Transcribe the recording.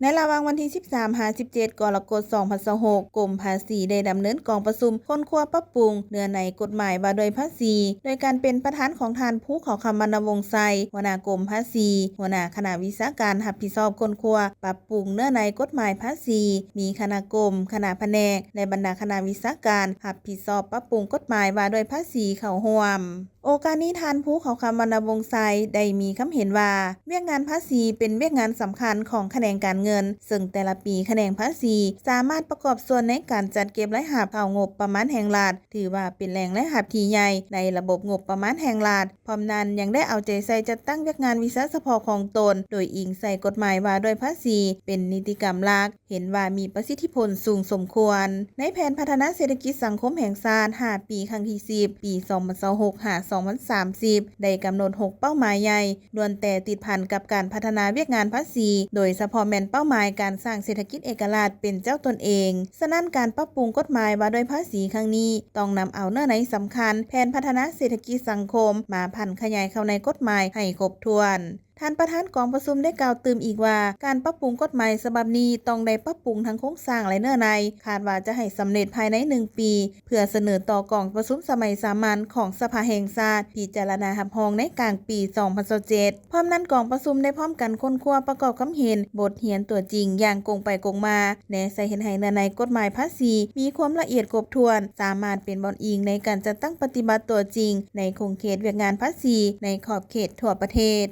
ในระหว่างวันที่ 13-17 กรกฎาคม 2026 กรมภาษีได้ดำเนินกองประชุมค้นคว้าปรับปรุงเนื้อในกฎหมายว่าด้วยภาษีโดยการเป็นประธานของทานผู้เขาคำวรรณวงศ์ไซหัวหน้ากรมภาษีหัวหน้าคณะวิชาการรับผิดชอบค้นคว้าปรับปรุงเนื้อในกฎหมายภาษีมีคณะกรมคณะแผนกและบรรดาคณะวิชาการรับผิดชอบปรับปรุงกฎหมายว่าด้วยภาษีเข้าร่วมโอกาสนี้ทานผู้เขาคำวรรณวงศ์ไซได้มีคำเห็นว่าเวียกงานภาษีเป็นเวียกงานสำคัญของแขนงการเงินซึ่งแต่ละปีแขนงภาษีสามารถประกอบส่วนในการจัดเก็บรายรับเข้างบประมาณแห่งรัฐถือว่าเป็นแหล่งรายรับที่ใหญ่ในระบบงบประมาณแห่งรัฐพร้อมนั้นยังได้เอาใจใส่จัดตั้งเวียกงานวิชาเฉพาะของตนโดยอิงใส่กฎหมายว่าด้วยภาษีเป็นนิติกรรมหลักเห็นว่ามีประสิทธิผลสูงสมควรในแผนพัฒนาเศรษฐกิจสังคมแห่งชาติ5ปีครั้งที่10ปี2026-2030ได้กำหนด6เป้าหมายใหญ่ล้วนแต่ติดพันกับการพัฒนาเวียกงานภาษีโดยเฉพาะแม่นเป้าหมายการสร้างเศรษฐกิจเอกราชเป็นเจ้าตนเองฉะนั้นการปรับปรุงกฎหมายว่าด้วยภาษีครั้งนี้ต้องนำเอาเนื้อในสำคัญแผนพัฒนาเศรษฐกิจสังคมมาผันขยายเข้าในกฎหมายให้ครบถ้วนท่านประธานกองประชุมได้กล่าวเติมอีกว่าการปรับปรุงกฎหมายฉบับนี้ต้องได้ปรับปรุงทั้งโครงสร้างและเนื้อในคาดว่าจะให้สำเร็จภายใน1ปีเพื่อเสนอต่อกองประชุมสมัยสามัญของสภาแห่งชาติพิจารณารับรองในกลางปี2027พร้อมนั้นกองประชุมได้พร้อมกันค้นคว้าประกอบคำเห็นบทเรียนตัวจริงอย่างกงไปกงมาแนใส่เห็นให้เนื้อในกฎหมายภาษีมีความละเอียดครบถ้วนสามารถเป็นบอนอิงในการจัดตั้งปฏิบัติตัวจริงในคงเขตเวียกงานภาษีในขอบเขตทั่วประเทศ